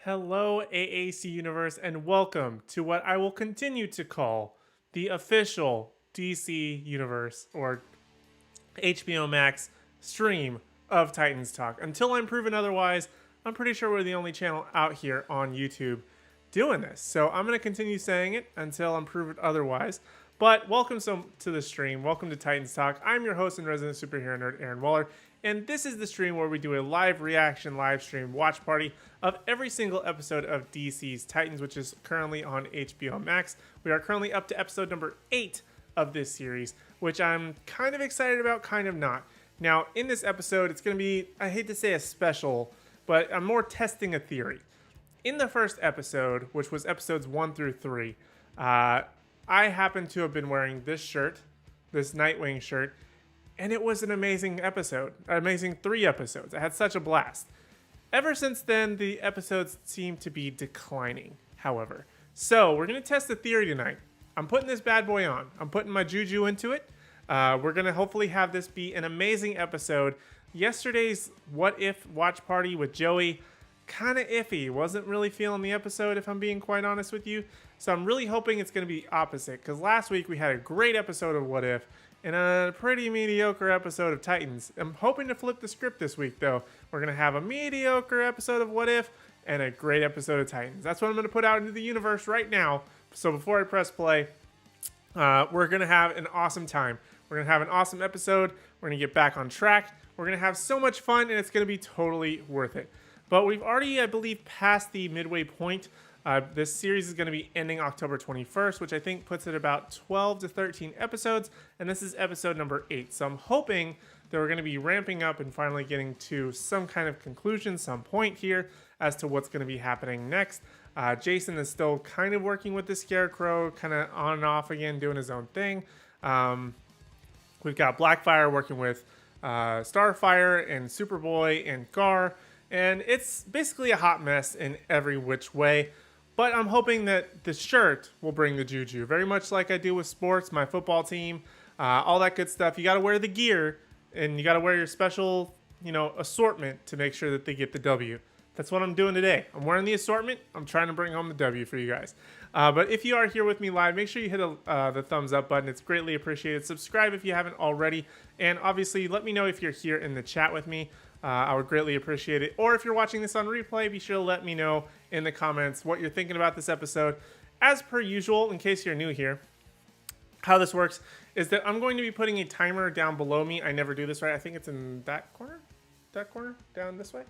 Hello, AAC Universe, and welcome to what I will continue to call the official DC Universe or HBO Max stream of Titans Talk. Until I'm proven otherwise, I'm pretty sure we're the only channel out here on YouTube doing this. So I'm going to continue saying it until I'm proven otherwise. But welcome to the stream. Welcome to Titans Talk. I'm your host and resident superhero nerd, Aaron Waller. And this is the stream where we do a live reaction, live stream watch party of every single episode of DC's Titans, which is currently on HBO Max. We are currently up to episode number 8 of this series, which I'm kind of excited about, kind of not. Now, in this episode, it's going to be, I hate to say a special, but I'm more testing a theory. In the first episode, which was episodes 1 through 3, I happen to have been wearing this shirt, this Nightwing shirt, and it was an amazing episode, an amazing 3 episodes. I had such a blast. Ever since then, the episodes seem to be declining, however. So, we're going to test the theory tonight. I'm putting this bad boy on. I'm putting my juju into it. We're going to hopefully have this be an amazing episode. Yesterday's What If watch party with Joey, kind of iffy. Wasn't really feeling the episode, if I'm being quite honest with you. So I'm really hoping it's going to be opposite, because last week we had a great episode of What If and a pretty mediocre episode of Titans. I'm hoping to flip the script this week, though. We're going to have a mediocre episode of What If and a great episode of Titans. That's what I'm going to put out into the universe right now. So before I press play, we're going to have an awesome time. We're going to have an awesome episode. We're going to get back on track. We're going to have so much fun, and it's going to be totally worth it. But we've already, I believe, passed the midway point. This series is going to be ending October 21st, which I think puts it about 12 to 13 episodes, and this is episode number 8. So I'm hoping that we're going to be ramping up and finally getting to some kind of conclusion, some point here as to what's going to be happening next. Jason is still kind of working with the Scarecrow, kind of on and off again, doing his own thing. We've got Blackfire working with Starfire and Superboy and Gar, and it's basically a hot mess in every which way. But I'm hoping that the shirt will bring the juju, very much like I do with sports, my football team, all that good stuff. You got to wear the gear, and you got to wear your special, assortment to make sure that they get the W. That's what I'm doing today. I'm wearing the assortment. I'm trying to bring home the W for you guys. But if you are here with me live, make sure you hit the thumbs up button. It's greatly appreciated. Subscribe if you haven't already. And obviously, let me know if you're here in the chat with me. I would greatly appreciate it. Or if you're watching this on replay, be sure to let me know in the comments what you're thinking about this episode. As per usual, in case you're new here, how this works is that I'm going to be putting a timer down below me. I never do this right. I think it's in that corner, down this way,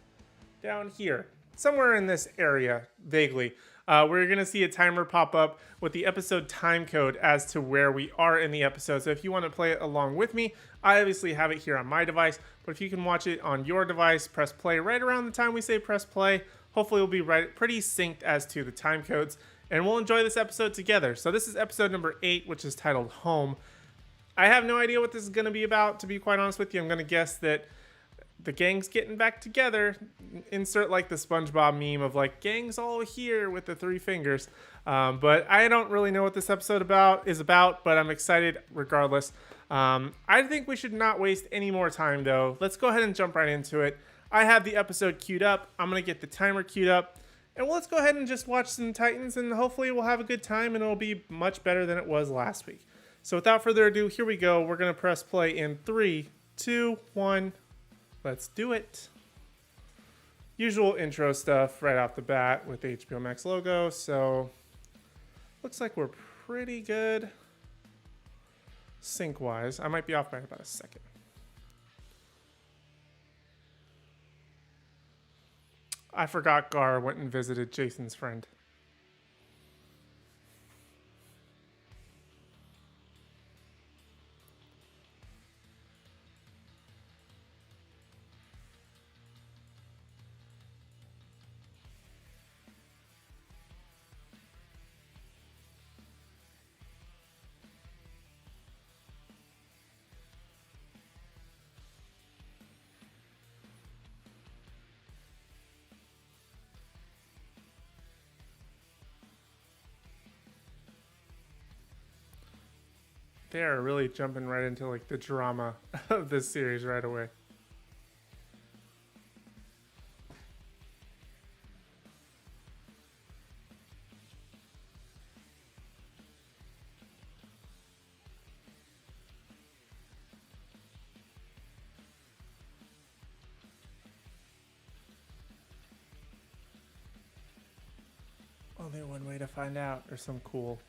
down here, somewhere in this area, vaguely. We're going to see a timer pop up with the episode time code as to where we are in the episode. So if you want to play it along with me, I obviously have it here on my device. But if you can watch it on your device, press play right around the time we say press play. Hopefully we'll be pretty synced as to the time codes. And we'll enjoy this episode together. So this is episode number 8, which is titled Home. I have no idea what this is going to be about, to be quite honest with you. I'm going to guess that the gang's getting back together. Insert like the SpongeBob meme of like gangs all here with the 3 fingers. But I don't really know what this episode is about, but I'm excited regardless. I think we should not waste any more time though. Let's go ahead and jump right into it. I have the episode queued up. I'm going to get the timer queued up. And let's go ahead and just watch some Titans, and hopefully we'll have a good time and it'll be much better than it was last week. So without further ado, here we go. We're going to press play in 3, 2, 1. Let's do it. Usual intro stuff right off the bat with the HBO Max logo. So looks like we're pretty good sync wise. I might be off by about a second. I forgot Gar went and visited Jason's friend. They are really jumping right into like the drama of this series right away. one way to find out, or some cool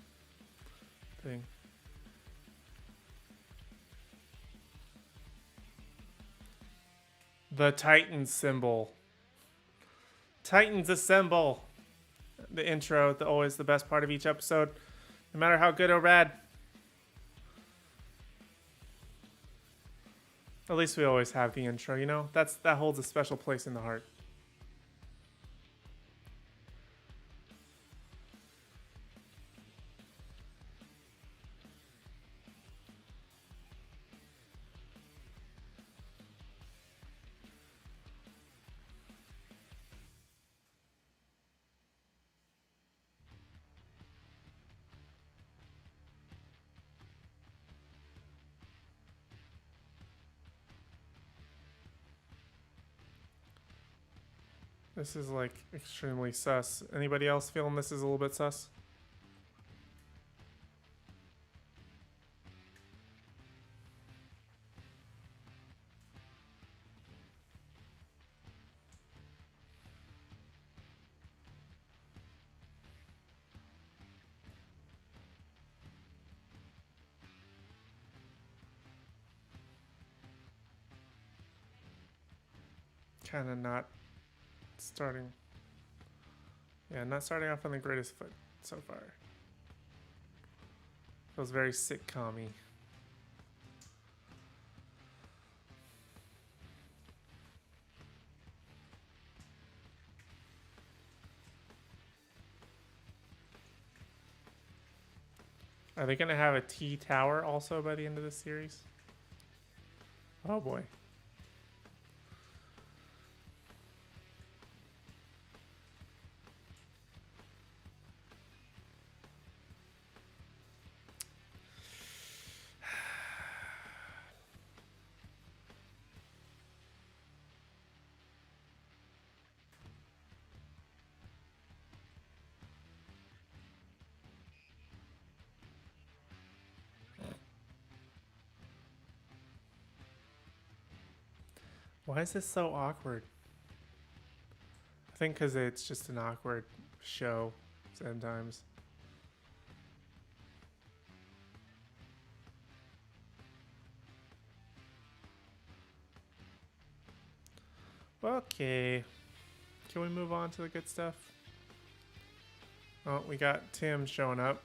thing. The Titans symbol. Titans assemble. The intro, always the best part of each episode, no matter how good or bad. At least we always have the intro, you know? That holds a special place in the heart. This is like extremely sus. Anybody else feeling this is a little bit sus? Kind of not starting. Yeah, not starting off on the greatest foot so far. Feels very sitcom-y. Are they going to have a T-Tower also by the end of the series? Oh boy. Why is this so awkward? I think because it's just an awkward show sometimes. Okay. Can we move on to the good stuff? Oh, we got Tim showing up.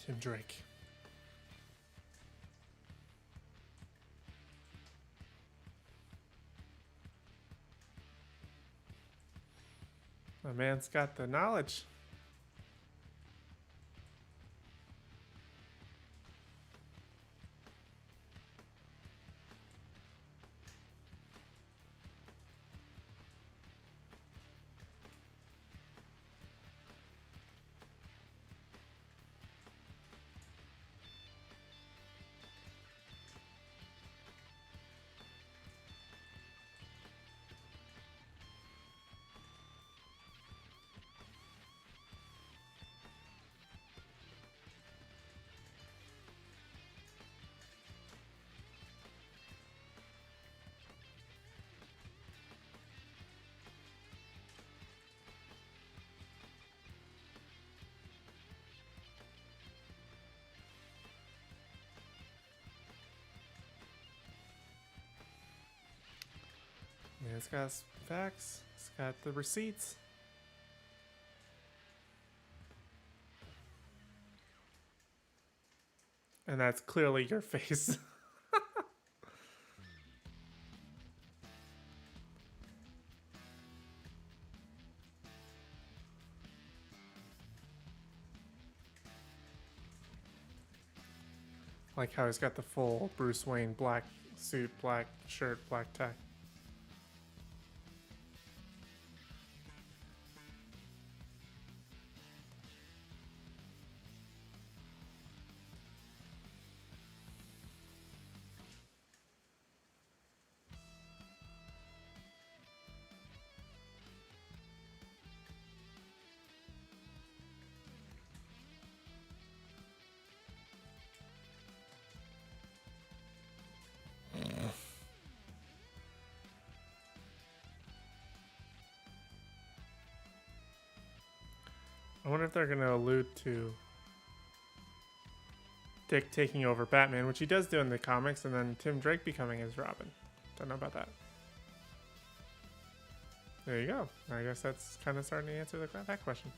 Tim Drake. My man's got the knowledge. Yeah, it's got facts. It's got the receipts. And that's clearly your face. Like how he's got the full Bruce Wayne black suit, black shirt, black tie. I wonder if they're going to allude to Dick taking over Batman, which he does do in the comics, and then Tim Drake becoming his Robin. Don't know about that. There you go. I guess that's kind of starting to answer that question.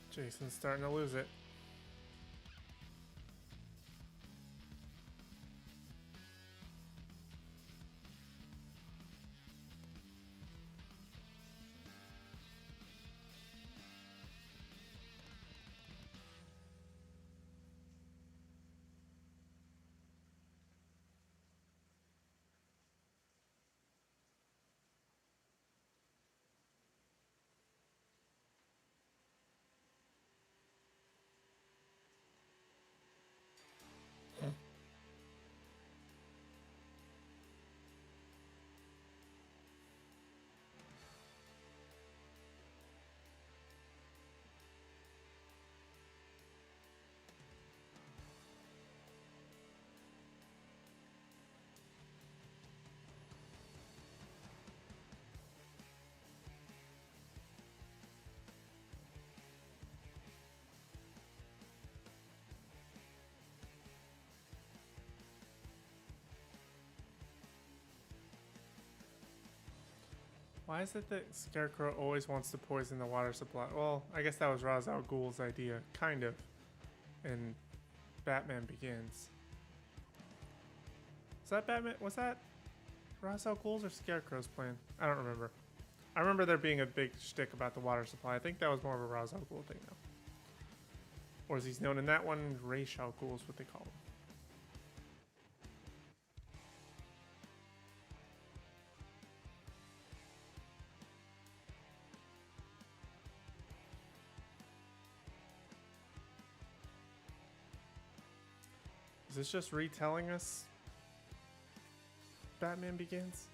Jason's starting to lose it. Why is it that Scarecrow always wants to poison the water supply? Well, I guess that was Ra's al Ghul's idea, kind of, in Batman Begins. Is that Batman? Was that Ra's al Ghul's or Scarecrow's plan? I don't remember. I remember there being a big shtick about the water supply. I think that was more of a Ra's al Ghul thing, though. Or as he's known in that one, Ra's al Ghul is what they call him. Is this just retelling us Batman Begins?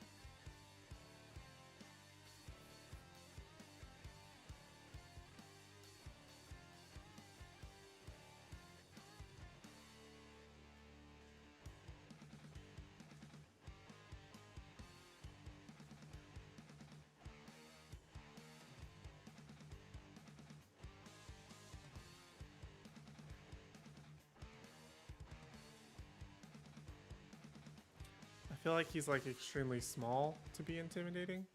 I feel like he's like extremely small to be intimidating.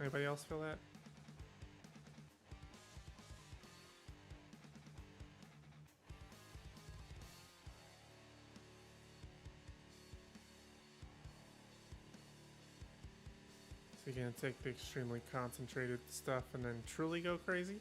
Anybody else feel that? So you're gonna take the extremely concentrated stuff and then truly go crazy?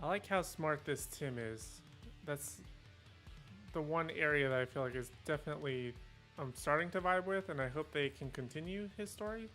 I like how smart this Tim is. That's the one area that I feel like is definitely I'm starting to vibe with, and I hope they can continue his story.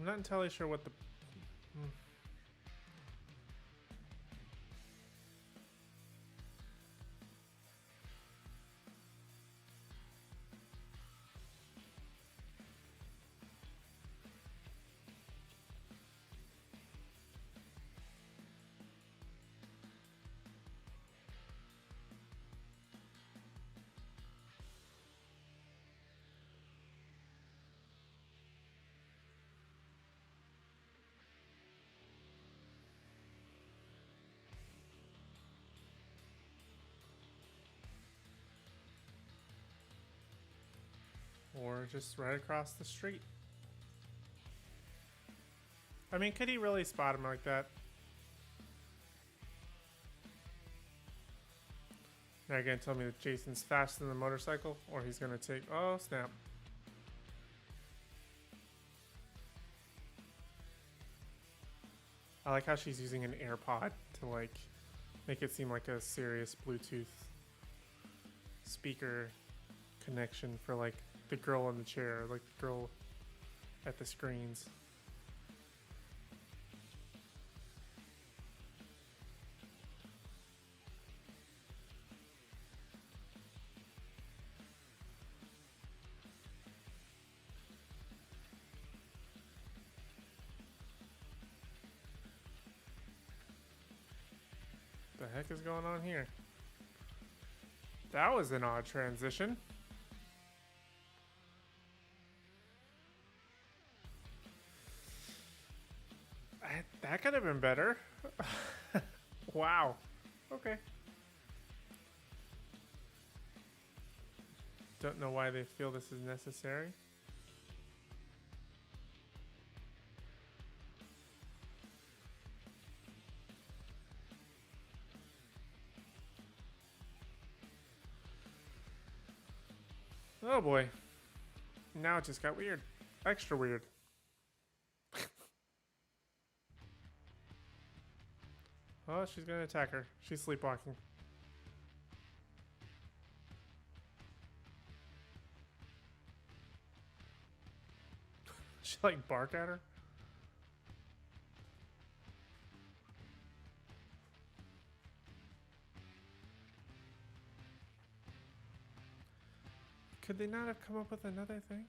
I'm not entirely sure what the... Or just right across the street. I mean, could he really spot him like that? Now you're gonna tell me that Jason's faster than the motorcycle? Or he's gonna take... Oh, snap. I like how she's using an AirPod to, like, make it seem like a serious Bluetooth speaker connection for, like, the girl in the chair, like the girl at the screens. The heck is going on here? That was an odd transition. That could have been better. Wow. Okay. Don't know why they feel this is necessary. Oh boy. Now it just got weird. Extra weird. Oh, she's gonna attack her. She's sleepwalking. She like bark at her? Could they not have come up with another thing?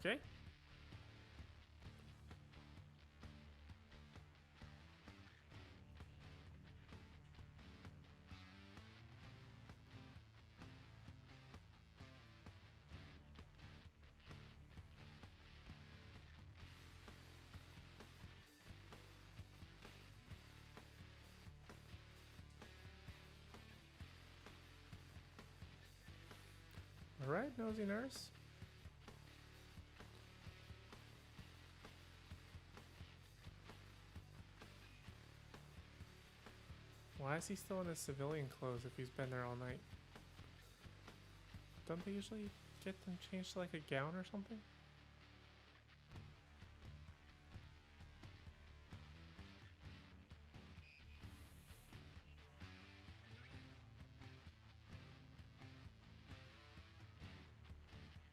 Okay. All right, nosy nurse. Why is he still in his civilian clothes if he's been there all night? Don't they usually get them changed to like a gown or something?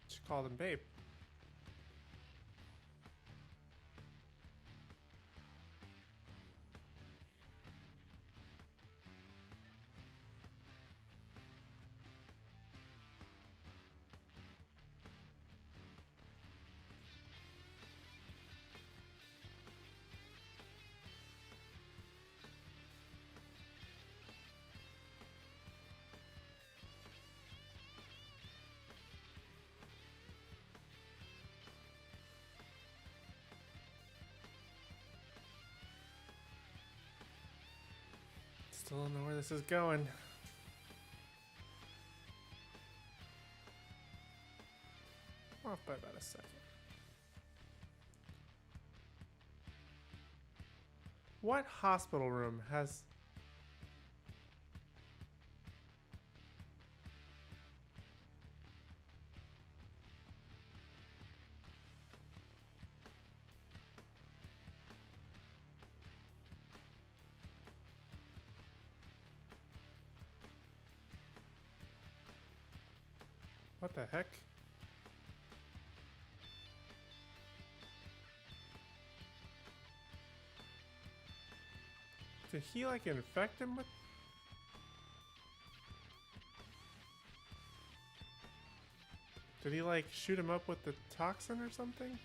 She called him babe. Still don't know where this is going. Off by about a second. What hospital room has... What the heck? Did he like infect him with? Did he like shoot him up with the toxin or something?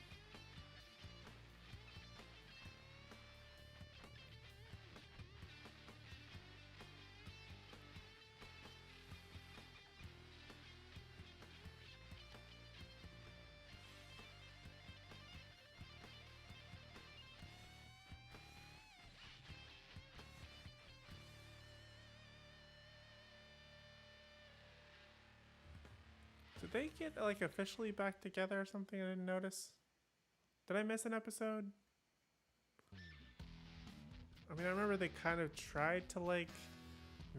Did they get like officially back together or something? I didn't notice. Did I miss an episode? I mean, I remember they kind of tried to like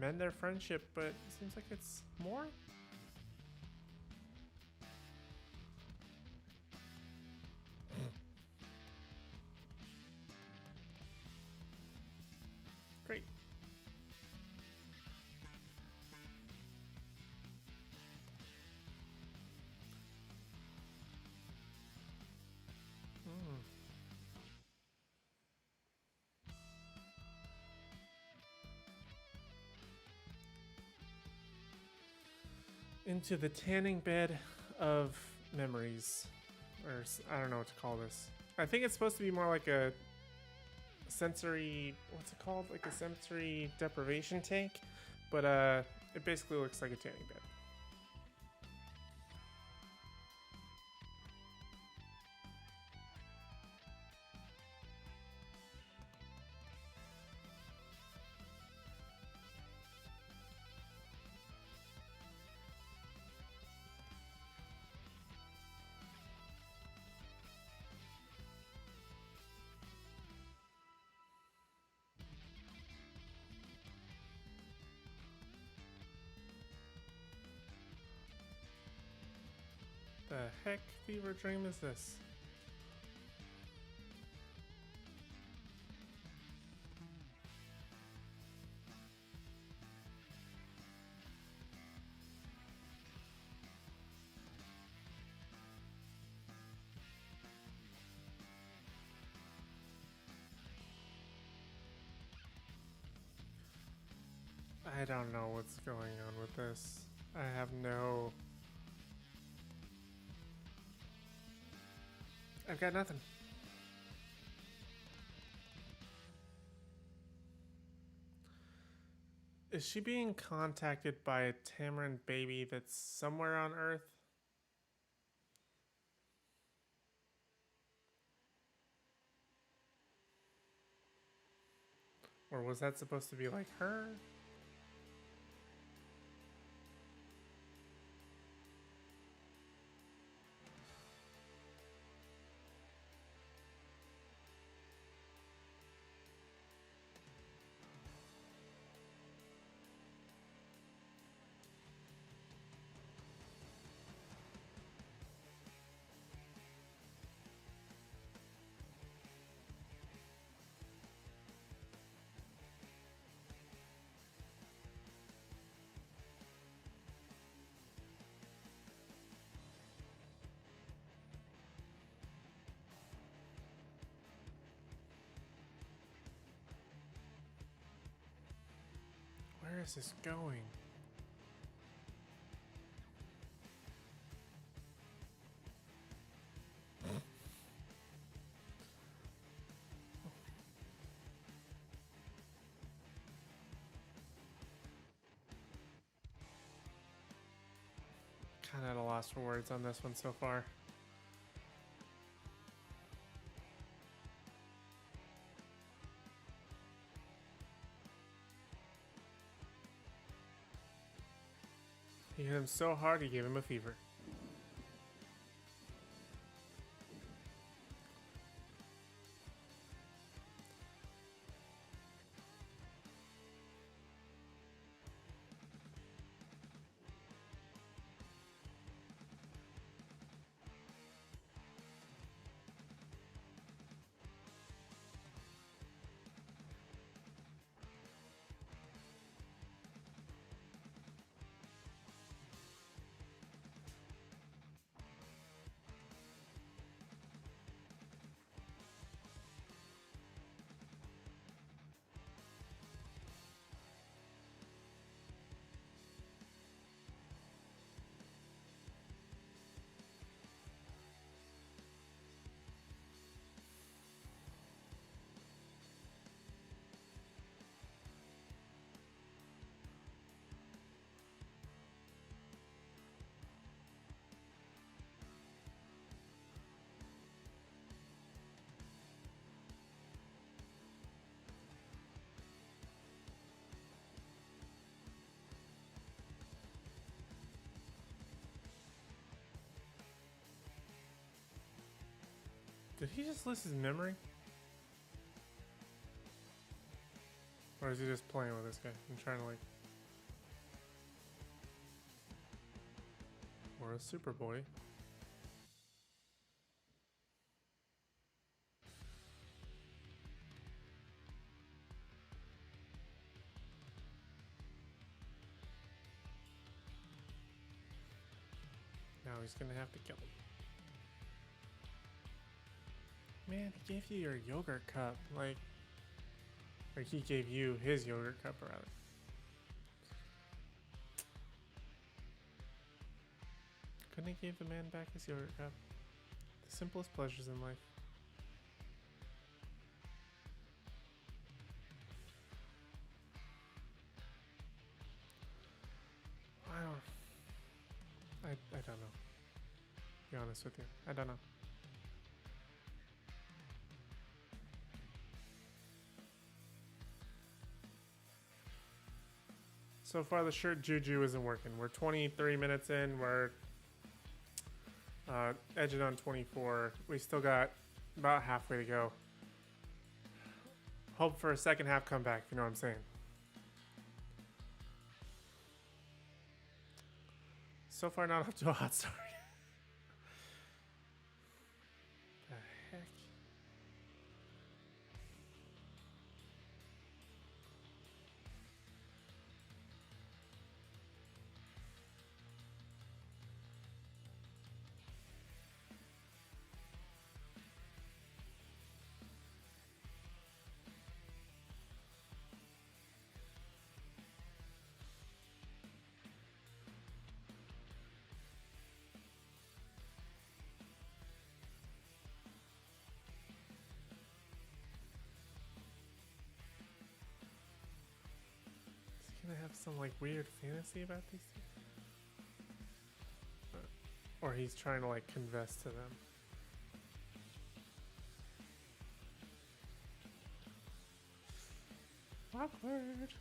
mend their friendship, but it seems like it's more. Great. Into the tanning bed of memories. Or I don't know what to call this. I think it's supposed to be more like a sensory, what's it called? Like a sensory deprivation tank. But it basically looks like a tanning bed. The heck fever dream is this? I don't know what's going on with this. I have no... I've got nothing. Is she being contacted by a Tamarin baby that's somewhere on Earth? Or was that supposed to be like her? Where is this going? Kind of at a loss for words on this one so far. He hit him so hard he gave him a fever. Did he just lose his memory? Or is he just playing with this guy? I'm trying to like... Or a Superboy. Now he's gonna have to kill him. Man, he gave you your yogurt cup. Like he gave you his yogurt cup, rather. Couldn't he give the man back his yogurt cup? The simplest pleasures in life. I don't know. Be honest with you. I don't know. So far the shirt juju isn't working. We're 23 minutes in. We're edging on 24. We still got about halfway to go. Hope for a second half comeback, if you know what I'm saying. So far not up to a hot start. The heck? Gonna have some like weird fantasy about these things? Or he's trying to like confess to them. Awkward.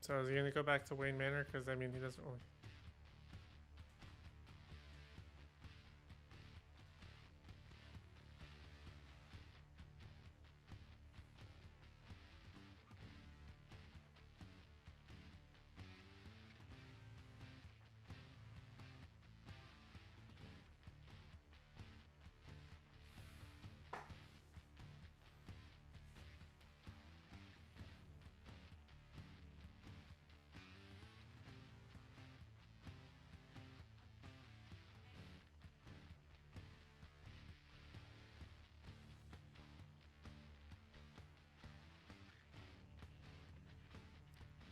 So is he gonna go back to Wayne Manor? Because I mean, he doesn't really.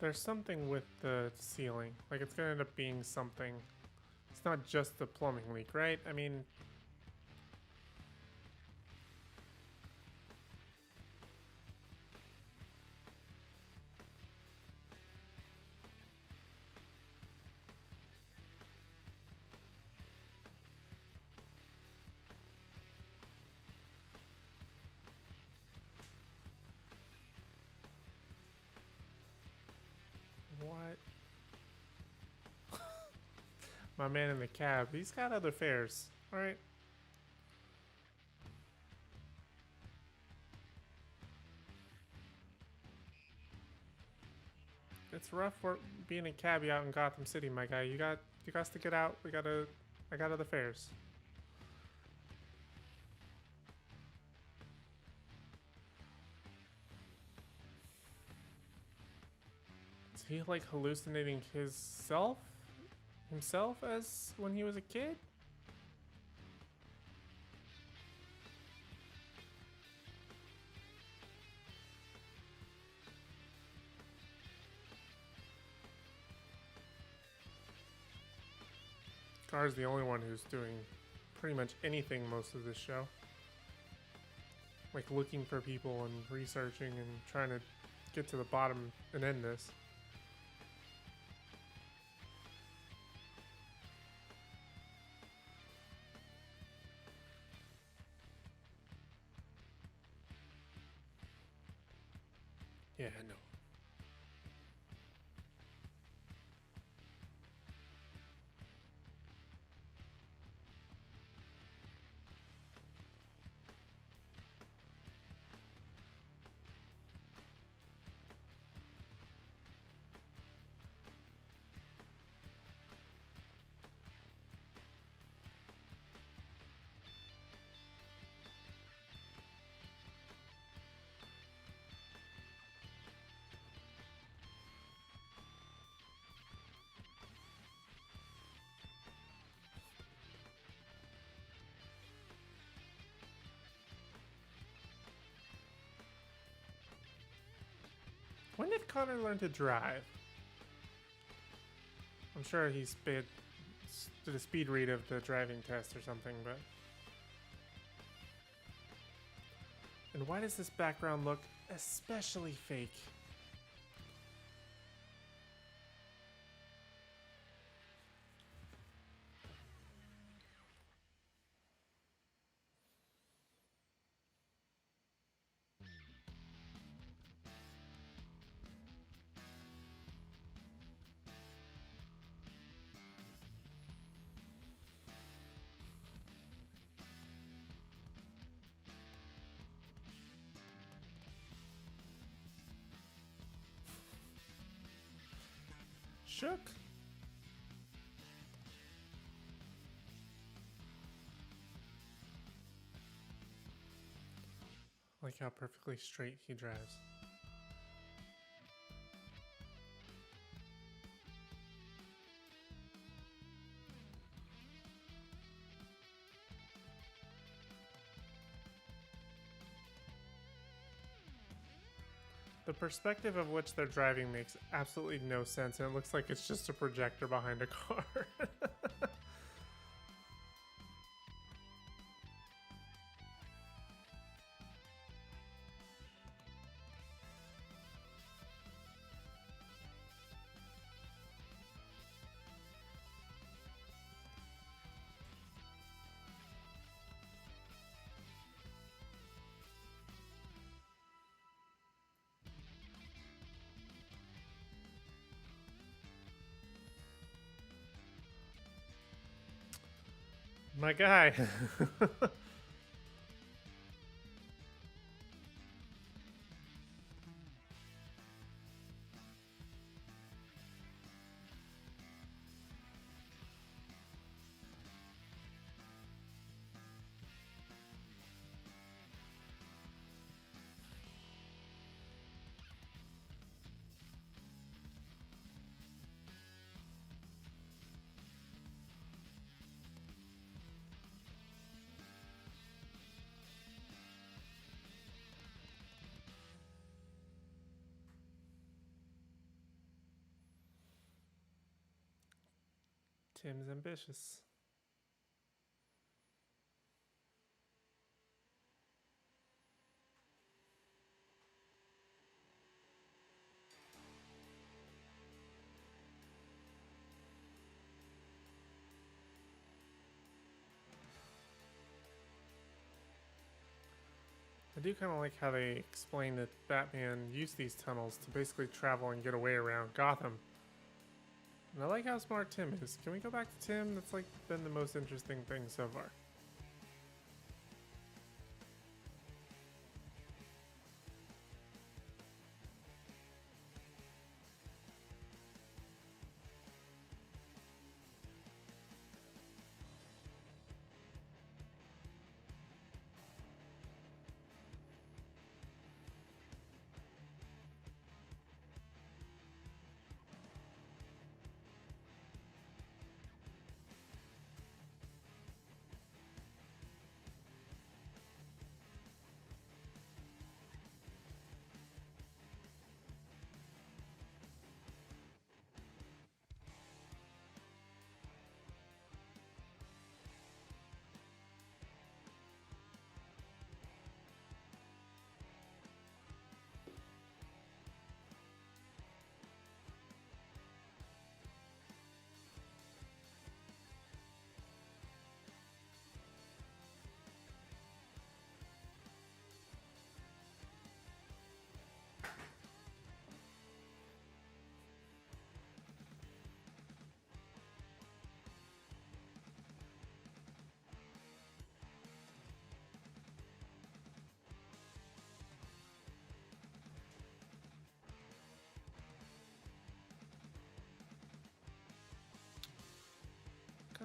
There's something with the ceiling. Like, it's gonna end up being something. It's not just the plumbing leak, right? I mean... What? My man in the cab. He's got other fares. Alright. It's rough work being a cabbie out in Gotham City, my guy. You got to get out. I got other fares. Is he like hallucinating himself as when he was a kid? Car's the only one who's doing pretty much anything most of this show. Like looking for people and researching and trying to get to the bottom and end this. Yeah, I know. When did Connor learn to drive? I'm sure he did a speed read of the driving test or something, but... And why does this background look especially fake? Shook. Like how perfectly straight he drives. The perspective of which they're driving makes absolutely no sense, and it looks like it's just a projector behind a car. My guy. Tim's ambitious. I do kind of like how they explain that Batman used these tunnels to basically travel and get away around Gotham. And I like how smart Tim is. Can we go back to Tim? That's like been the most interesting thing so far.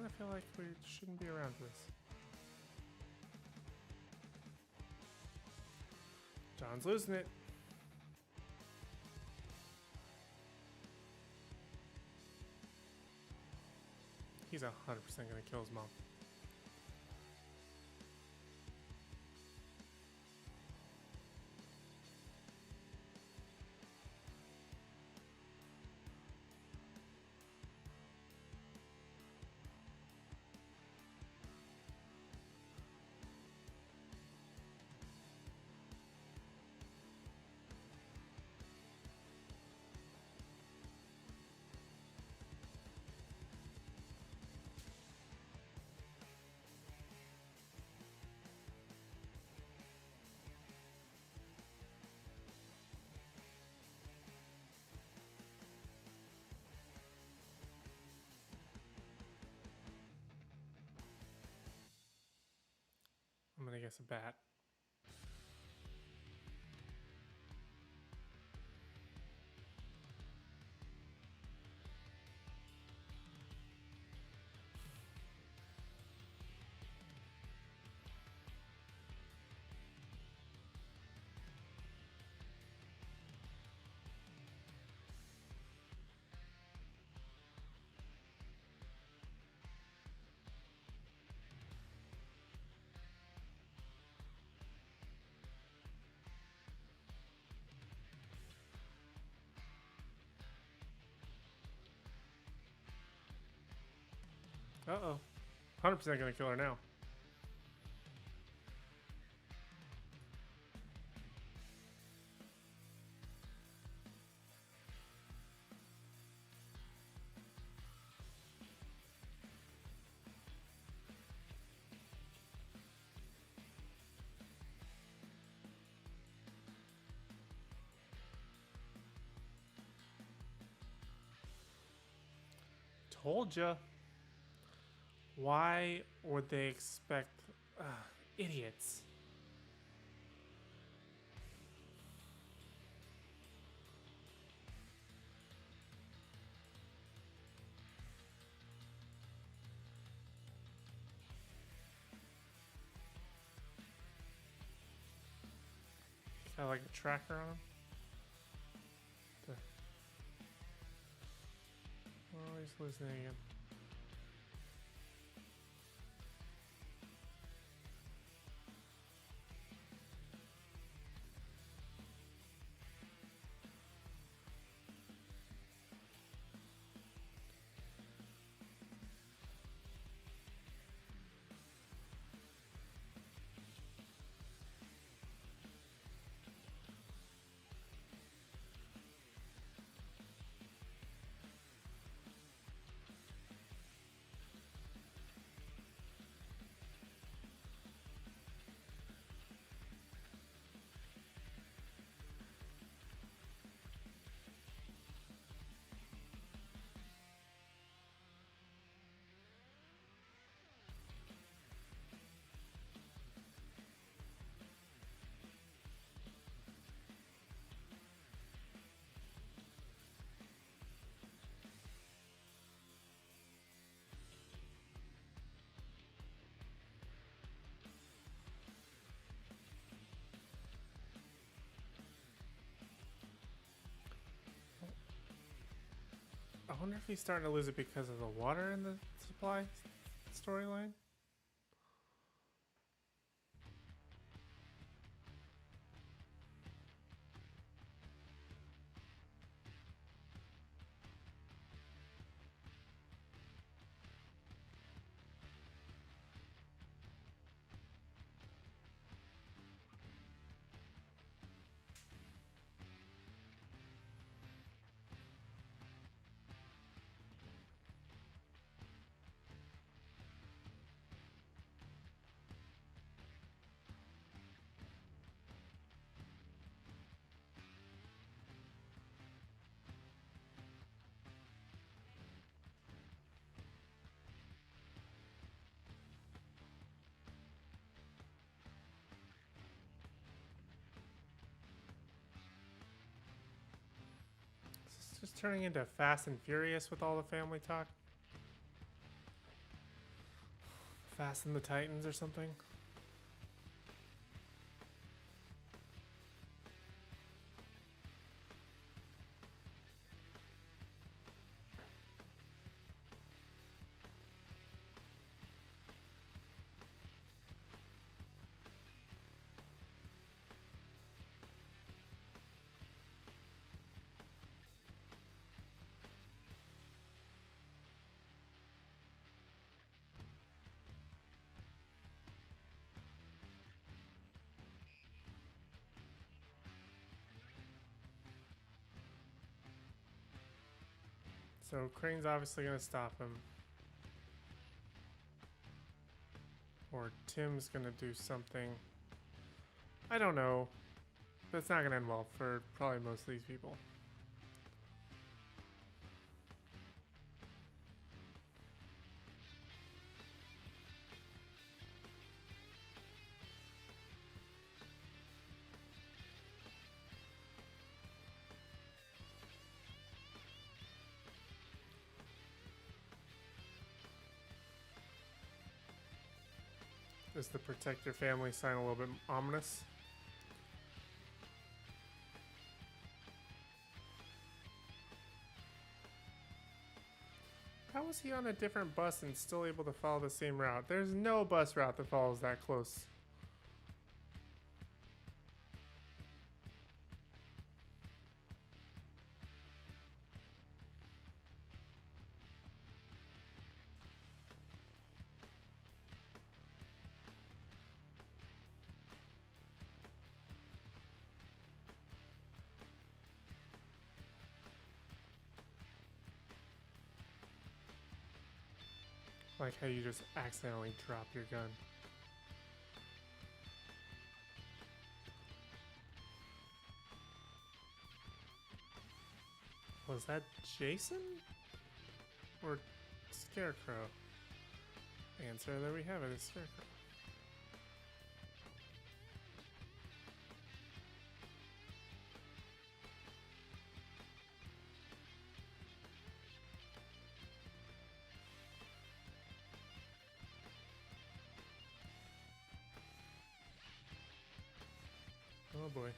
kind of feel like we shouldn't be around this. John's losing it. He's 100% gonna kill his mom. I'm gonna guess a bat. Uh-oh. 100% gonna kill her now. Told ya. Why would they expect... idiots. Got like a tracker on him. Oh, he's losing again. I wonder if he's starting to lose it because of the water in the supply storyline. Is this just turning into Fast and Furious with all the family talk? Fasten the Titans or something. So Crane's obviously going to stop him. Or Tim's going to do something. I don't know. That's not going to end well for probably most of these people. Is the protect your family sign a little bit ominous? How was he on a different bus and still able to follow the same route? There's no bus route that follows that close. Like how you just accidentally drop your gun. Was that Jason? Or Scarecrow? Answer, there we have it, it's Scarecrow. Oh boy.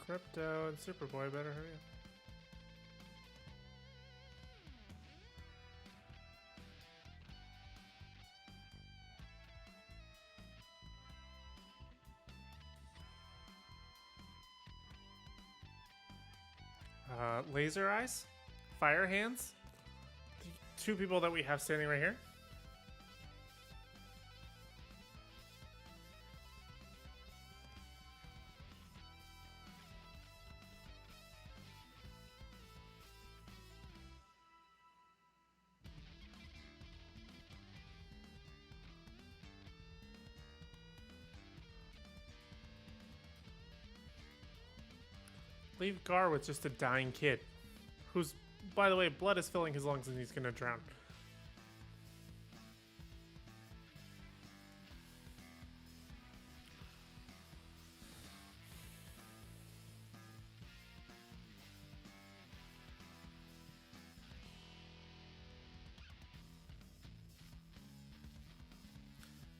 Crypto and Superboy better hurry up. Laser Eyes? Fire Hands? The two people that we have standing right here. Leave Gar with just a dying kid. Who's, by the way, blood is filling his lungs and he's gonna drown.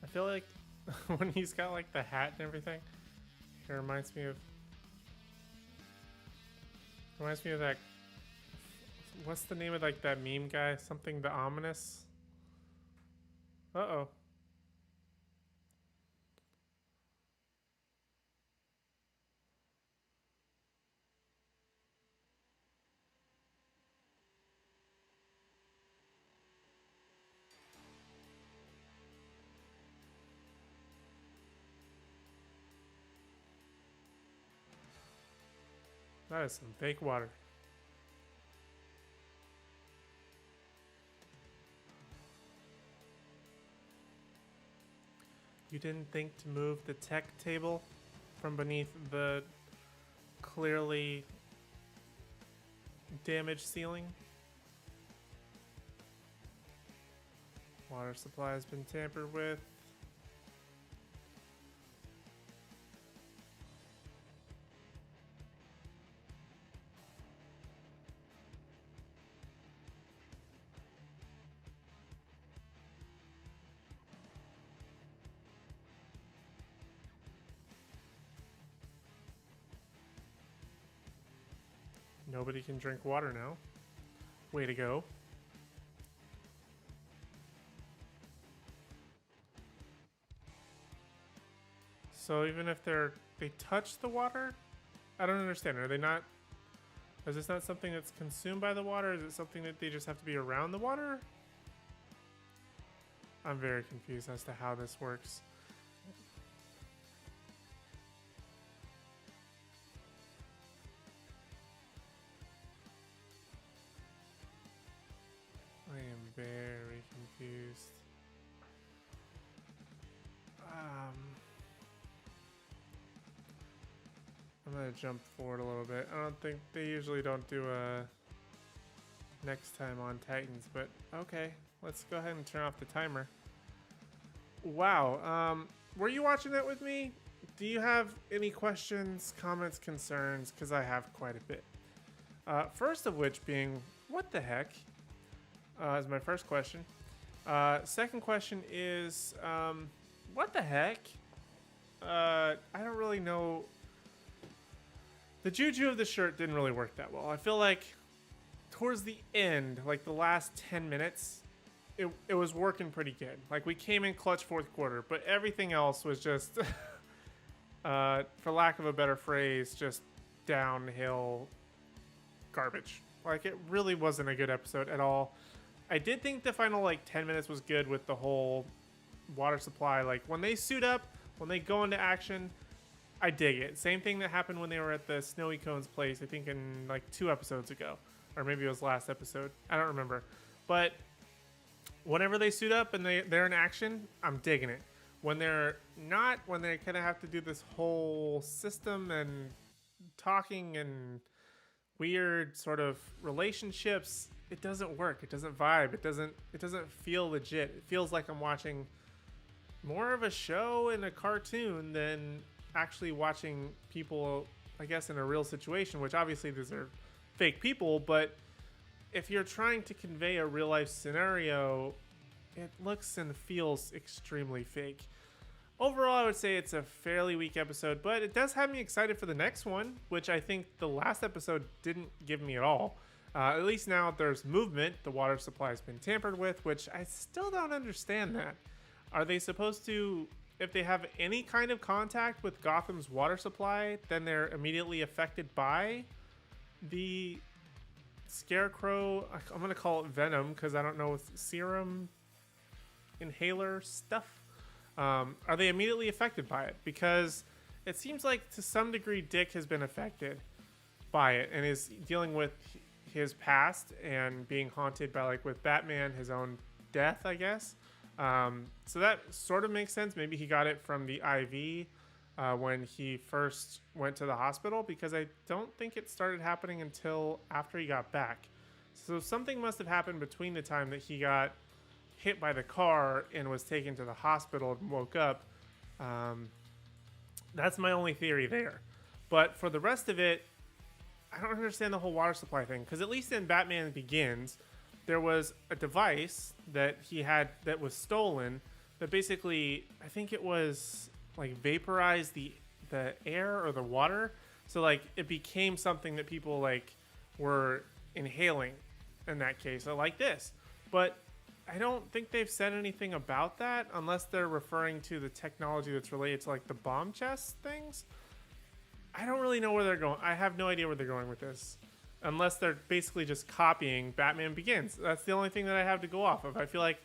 I feel like when he's got like the hat and everything, it reminds me of that. What's the name of like that meme guy? Something the ominous. Uh-oh. That is some fake water. You didn't think to move the tech table from beneath the clearly damaged ceiling? Water supply has been tampered with. Nobody can drink water now. Way to go. So even if they touch the water, I don't understand. Are they not? Is this not something that's consumed by the water? Is it something that they just have to be around the water? I'm very confused as to how this works. I am very confused. I'm gonna jump forward a little bit. I don't think they usually don't do a next time on Titans, but okay, let's go ahead and turn off the timer. Wow, were you watching it with me? Do you have any questions, comments, concerns? Because I have quite a bit. First of which being, what the heck? Is my first question. Second question is, what the heck? I don't really know. The juju of the shirt didn't really work that well. I feel like towards the end, like the last 10 minutes, it was working pretty good. Like we came in clutch fourth quarter, but everything else was just, for lack of a better phrase, just downhill garbage. Like it really wasn't a good episode at all. I did think the final like 10 minutes was good with the whole water supply. Like when they suit up, when they go into action, I dig it. Same thing that happened when they were at the Snowy Cone's place, I think in like 2 episodes ago. Or maybe it was last episode. I don't remember. But whenever they suit up and they're in action, I'm digging it. When they're not, when they kind of have to do this whole system and talking and weird sort of relationships, it doesn't work. It doesn't vibe. It doesn't feel legit. It feels like I'm watching more of a show and a cartoon than actually watching people, I guess, in a real situation, which obviously these are fake people, but if you're trying to convey a real life scenario, it looks and feels extremely fake. Overall, I would say it's a fairly weak episode, but it does have me excited for the next one, which I think the last episode didn't give me at all. At least now there's movement. The water supply has been tampered with, which I still don't understand that. Are they supposed to, if they have any kind of contact with Gotham's water supply, then they're immediately affected by the Scarecrow, I'm going to call it Venom because I don't know, serum, inhaler stuff. Are they immediately affected by it? Because it seems like to some degree Dick has been affected by it and is dealing with his past and being haunted by, like with Batman, his own death, I guess. So that sort of makes sense. Maybe he got it from the IV when he first went to the hospital, because I don't think it started happening until after he got back. So something must have happened between the time that he got hit by the car and was taken to the hospital and woke up. That's my only theory there. But for the rest of it, I don't understand the whole water supply thing, because at least in Batman Begins, there was a device that he had that was stolen that basically, I think it was like vaporized the air or the water. So like it became something that people like were inhaling in that case, so like this. But I don't think they've said anything about that unless they're referring to the technology that's related to like the bomb chest things. I don't really know where they're going. I have no idea where they're going with this. Unless they're basically just copying Batman Begins. That's the only thing that I have to go off of. I feel like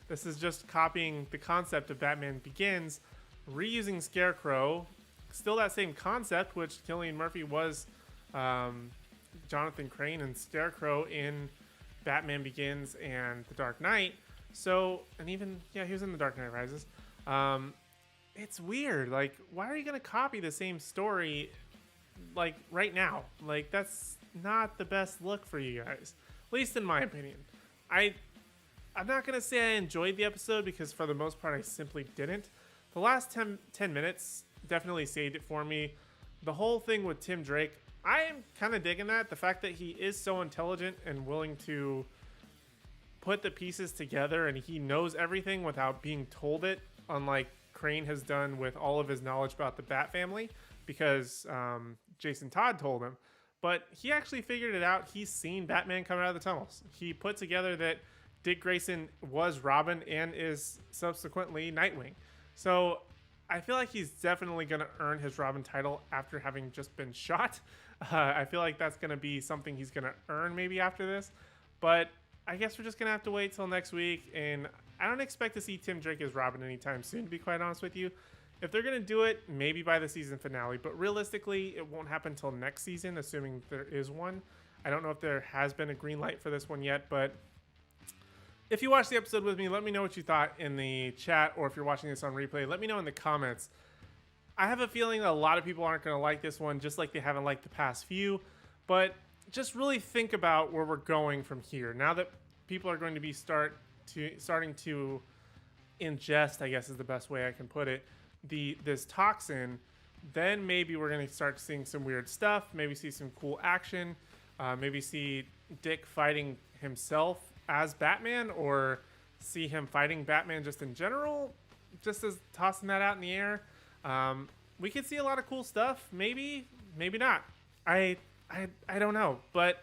this is just copying the concept of Batman Begins, reusing Scarecrow, still that same concept, which Cillian Murphy was Jonathan Crane and Scarecrow in Batman Begins and The Dark Knight. So, and even, yeah, he was in The Dark Knight Rises. It's weird. Like, why are you going to copy the same story, like, right now? Like, that's not the best look for you guys. At least in my opinion. I'm not going to say I enjoyed the episode because for the most part I simply didn't. The last 10 minutes definitely saved it for me. The whole thing with Tim Drake, I am kind of digging that. The fact that he is so intelligent and willing to put the pieces together and he knows everything without being told it, unlike Crane has done with all of his knowledge about the Bat family, because Jason Todd told him. But he actually figured it out. He's seen Batman come out of the tunnels. He put together that Dick Grayson was Robin and is subsequently Nightwing. So I feel like he's definitely going to earn his Robin title after having just been shot. I feel like that's going to be something he's going to earn maybe after this. But I guess we're just going to have to wait till next week. And I don't expect to see Tim Drake as Robin anytime soon, to be quite honest with you. If they're going to do it, maybe by the season finale. But realistically, it won't happen until next season, assuming there is one. I don't know if there has been a green light for this one yet, but if you watched the episode with me, let me know what you thought in the chat, or if you're watching this on replay, let me know in the comments. I have a feeling that a lot of people aren't going to like this one, just like they haven't liked the past few, but just really think about where we're going from here. Now that people are going to be starting to ingest, I guess is the best way I can put it, this toxin, then maybe we're going to start seeing some weird stuff, maybe see some cool action, maybe see Dick fighting himself as Batman, or see him fighting Batman just in general, just as tossing that out in the air. We could see a lot of cool stuff, maybe not. I don't know, but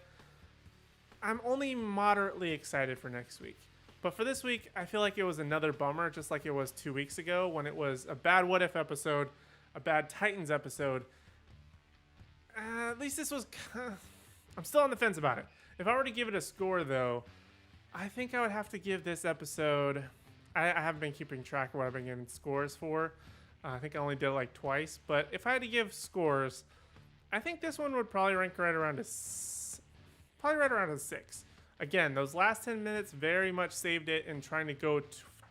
I'm only moderately excited for next week. But for this week, I feel like it was another bummer, just like it was 2 weeks ago when it was a bad What If episode, a bad Titans episode. At least this was... I'm still on the fence about it. If I were to give it a score, though, I think I would have to give this episode... I haven't been keeping track of what I've been giving scores for. I think I only did it like twice. But if I had to give scores, I think this one would probably rank right around a 6. Again, those last 10 minutes very much saved it in trying to go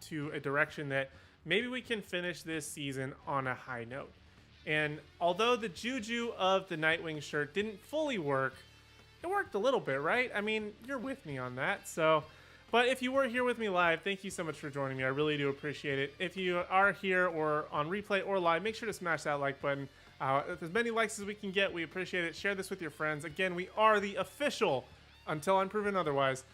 to a direction that maybe we can finish this season on a high note. And although the juju of the Nightwing shirt didn't fully work, it worked a little bit, right? I mean, you're with me on that. So, but if you were here with me live, thank you so much for joining me. I really do appreciate it. If you are here or on replay or live, make sure to smash that like button. As many likes as we can get, we appreciate it. Share this with your friends. Again, we are the official, until I'm proven otherwise,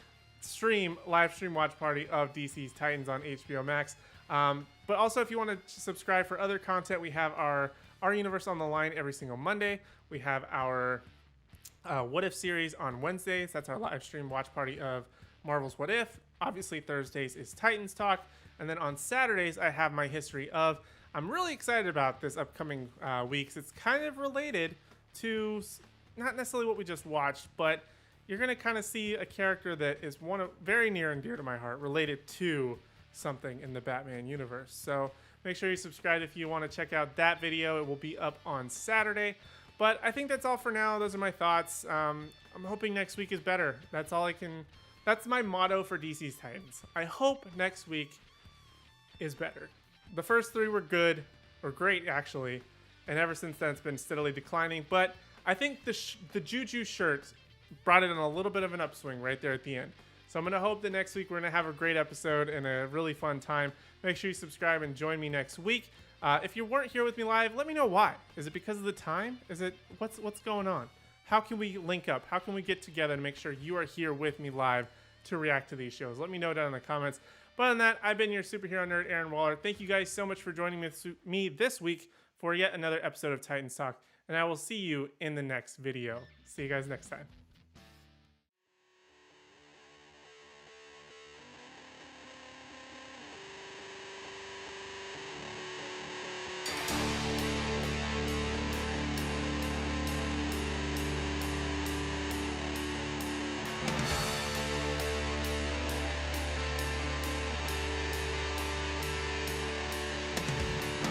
live stream watch party of DC's Titans on HBO Max. But also, if you want to subscribe for other content, we have our Universe on the Line every single Monday. We have our What If series on Wednesdays. That's our live stream watch party of Marvel's What If. Obviously, Thursdays is Titans Talk. And then on Saturdays, I have my history of... I'm really excited about this upcoming weeks. It's kind of related to not necessarily what we just watched, but you're going to kind of see a character that is very near and dear to my heart, related to something in the Batman universe. So make sure you subscribe if you want to check out that video. It will be up on Saturday. But I think that's all for now. Those are my thoughts. I'm hoping next week is better. That's my motto for DC's Titans. I hope next week is better. The first 3 were good, or great actually, and ever since then it's been steadily declining. But I think the Juju shirt brought it in a little bit of an upswing right there at the end. So I'm going to hope that next week we're going to have a great episode and a really fun time. Make sure you subscribe and join me next week. If you weren't here with me live, let me know why. Is it because of the time? Is it what's going on? How can we link up? How can we get together to make sure you are here with me live to react to these shows? Let me know down in the comments. But other than that, I've been your superhero nerd, Aaron Waller. Thank you guys so much for joining me this week for yet another episode of Titans Talk. And I will see you in the next video. See you guys next time.